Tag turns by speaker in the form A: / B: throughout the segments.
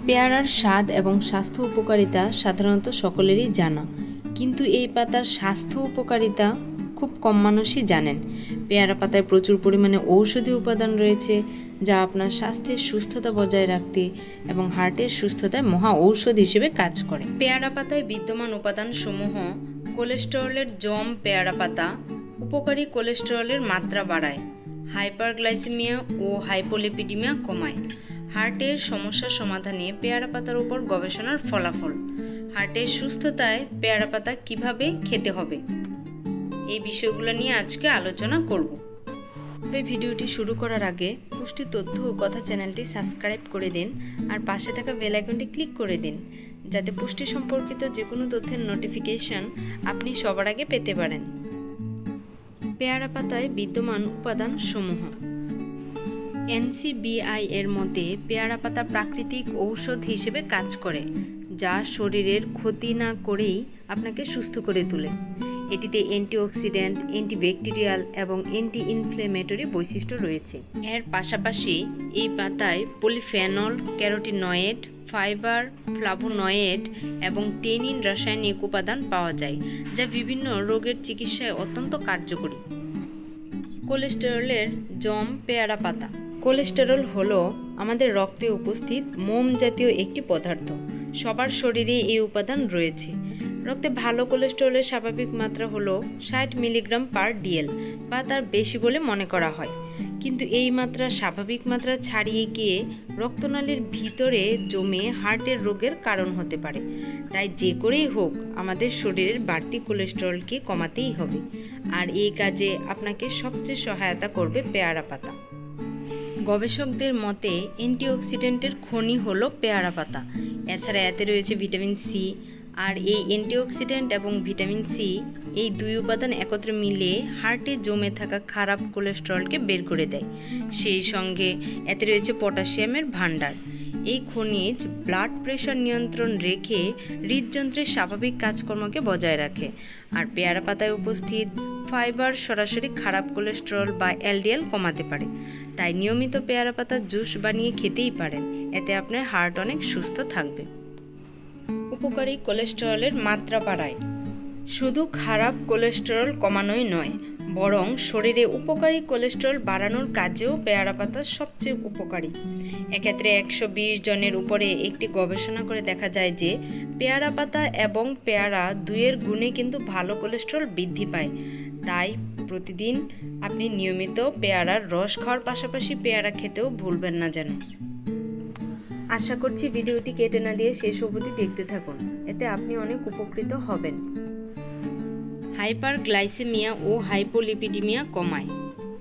A: পেয়ারার স্বাদ এবং স্বাস্থ্য উপকারিতা সাধারণত সকলেরই জানা, কিন্তু এই পাতার স্বাস্থ্য উপকারিতা খুব কম মানুষই জানেন। পেয়ারা পাতায় প্রচুর পরিমাণে ঔষধি উপাদান রয়েছে, যা আপনার স্বাস্থ্যের সুস্থতা বজায় রাখতে এবং হার্টের সুস্থতায় মহা ঔষধ হিসেবে কাজ করে। পেয়ারা পাতায় বিদ্যমান উপাদানসমূহ কোলেস্টেরলের জম পেয়ারা পাতা উপকারী কোলেস্টেরলের মাত্রা বাড়ায়, হাইপারগ্লাইসেমিয়া ও হাইপোলিপিডিমিয়া কমায়, হার্টের সমস্যা সমাধানে পেয়ারা পাতার উপর গবেষণার ফলাফল, হার্টের সুস্থতায় পেয়ারা পাতা কিভাবে খেতে হবে, এই বিষয়গুলো নিয়ে আজকে আলোচনা করব। তবে ভিডিওটি শুরু করার আগে পুষ্টি তথ্য ও কথা চ্যানেলটি সাবস্ক্রাইব করে দিন আর পাশে থাকা বেল আইকনটি ক্লিক করে দিন, যাতে পুষ্টি সম্পর্কিত যে কোনো তথ্যের নোটিফিকেশন আপনি সবার আগে পেতে পারেন। পেয়ারা পাতায় বিদ্যমান উপাদান সমূহ। NCBI এর মতে পেয়ারা পাতা প্রাকৃতিক ঔষধ হিসেবে কাজ করে, যা শরীরের ক্ষতি না করেই আপনাকে সুস্থ করে তোলে। এটিতে অ্যান্টিঅক্সিডেন্ট, অ্যান্টিব্যাকটেরিয়াল এবং অ্যান্টি ইনফ্লেমেটরি বৈশিষ্ট্য রয়েছে। এর পাশাপাশি এই পাতায় পলিফেনল, ক্যারোটিনয়েড, ফাইবার, ফ্লাভোনয়েড এবং টেনিন রাসায়নিক উপাদান পাওয়া যায়, যা বিভিন্ন রোগের চিকিৎসায় অত্যন্ত কার্যকরী। কোলেস্টেরলের জম পেয়ারা পাতা। কোলেস্টেরল হলো আমাদের রক্তে উপস্থিত মোম জাতীয় একটি পদার্থ। সবার শরীরে এই উপাদান রয়েছে। রক্তে ভালো কোলেস্টেরলের স্বাভাবিক মাত্রা হলো 60 মিলিগ্রাম পার ডিএল বা তার বেশি বলে মনে করা হয়, কিন্তু এই মাত্রা স্বাভাবিক মাত্রা ছাড়িয়ে গিয়ে রক্তনালীর ভিতরে জমে হার্টের রোগের কারণ হতে পারে। তাই যে করেই হোক আমাদের শরীরের বাড়তি কোলেস্টেরলকে কমাতেই হবে, আর এই কাজে আপনাকে সবচেয়ে সহায়তা করবে পেয়ারা পাতা। গবেষকদের মতে অ্যান্টিঅক্সিডেন্টের খনি হলো পেয়ারা পাতা। এছাড়া এতে রয়েছে ভিটামিন সি, আর এই অ্যান্টিঅক্সিডেন্ট এবং ভিটামিন সি এই দুই উপাদান একত্রে মিলে হার্টে জমে থাকা খারাপ কোলেস্টেরলকে বের করে দেয়। সেই সঙ্গে এতে রয়েছে পটাশিয়ামের ভাণ্ডার। এই খনিজ ব্লাড প্রেশার নিয়ন্ত্রণ রেখে হৃদযন্ত্রের স্বাভাবিক কাজকর্মকে বজায় রাখে, আর পেয়ারা পাতায় উপস্থিত ফাইবার সরাসরি খারাপ কোলেস্টেরল বা এলডিএল কমাতে পারে। তাই নিয়মিত পেয়ারা পাতার জুস বানিয়ে খেতেই পারেন, এতে আপনার হার্ট অনেক সুস্থ থাকবে। উপকারী কোলেস্টেরলের মাত্রা বাড়ায়। শুধু খারাপ কোলেস্টেরল কমানোই নয়, বরং শরীরে উপকারী কোলেস্টেরল বাড়ানোর কাজেও পেয়ারা পাতা সবচেয়ে উপকারী। এক্ষেত্রে 120 জনের উপরে একটি গবেষণা করে দেখা যায় যে পেয়ারা পাতা এবং পেয়ারা দুইয়ের গুণে কিন্তু ভালো কোলেস্টেরল বৃদ্ধি পায়। তাই প্রতিদিন আপনি নিয়মিত পেয়ারার রস খাওয়ার পাশাপাশি পেয়ারা খেতেও ভুলবেন না যেন। আশা করছি ভিডিওটি কেটে না দিয়ে শেষ অবধি দেখতে থাকুন, এতে আপনি অনেক উপকৃত হবেন। হাইপারগ্লাইসেমিয়া ও হাইপোলিপিডিমিয়া কমায়।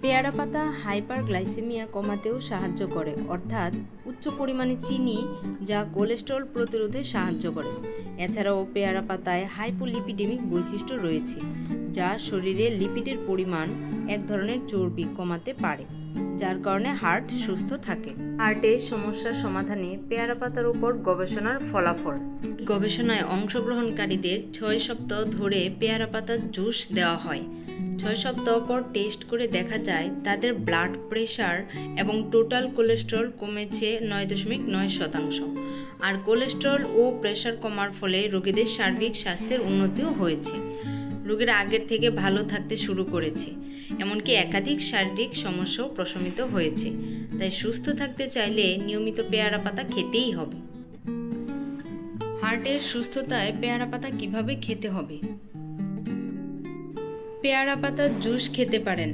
A: পেয়ারা পাতা হাইপারগ্লাইসেমিয়া কমাতেও সাহায্য করে, অর্থাৎ উচ্চ পরিমাণে চিনি, যা কোলেস্টেরল প্রতিরোধে সাহায্য করে। এছাড়াও পেয়ারা পাতায় হাইপোলিপিডেমিক বৈশিষ্ট্য রয়েছে, যা শরীরে লিপিডের পরিমাণ, এক ধরনের চর্বি, কমাতে পারে, যার কারণে হার্ট সুস্থ থাকে। হার্টের সমস্যার সমাধানে পেয়ারা পাতার উপর গবেষণার ফলাফল। গবেষণায় অংশগ্রহণকারীদের 6 সপ্তাহ ধরে পেয়ারা পাতার জুস দেওয়া হয়। 6 সপ্তাহ পর টেস্ট করে দেখা যায় তাদের ব্লাড প্রেশার এবং টোটাল কোলেস্টেরল কমেছে 9.9%, আর কোলেস্টেরল ও প্রেশার কমার ফলে রোগীদের সার্বিক স্বাস্থ্যের উন্নতিও হয়েছে। রোগীরা আগের থেকে ভালো থাকতে শুরু করেছে, এমনকি একাধিক শারীরিক সমস্যাও প্রশমিত হয়েছে। তাই সুস্থ থাকতে চাইলে নিয়মিত পেয়ারা পাতা খেতেই হবে। হার্টের সুস্থতায় পেয়ারা পাতা কিভাবে খেতে হবে? পেয়ারা পাতার জুস খেতে পারেন,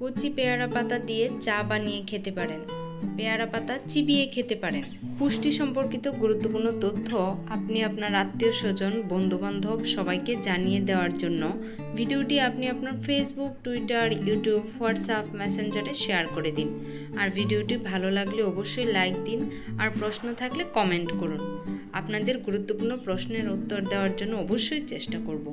A: কচি পেয়ারা পাতা দিয়ে চা বানিয়ে খেতে পারেন, পেয়ারা পাতা চিবিয়ে খেতে পারেন। পুষ্টি সম্পর্কিত গুরুত্বপূর্ণ তথ্য আপনি আপনার আত্মীয় স্বজন, বন্ধুবান্ধব সবাইকে জানিয়ে দেওয়ার জন্য ভিডিওটি আপনি আপনার ফেসবুক, টুইটার, ইউটিউব, হোয়াটসঅ্যাপ, মেসেঞ্জারে শেয়ার করে দিন। আর ভিডিওটি ভালো লাগলে অবশ্যই লাইক দিন, আর প্রশ্ন থাকলে কমেন্ট করুন। আপনাদের গুরুত্বপূর্ণ প্রশ্নের উত্তর দেওয়ার জন্য অবশ্যই চেষ্টা করব।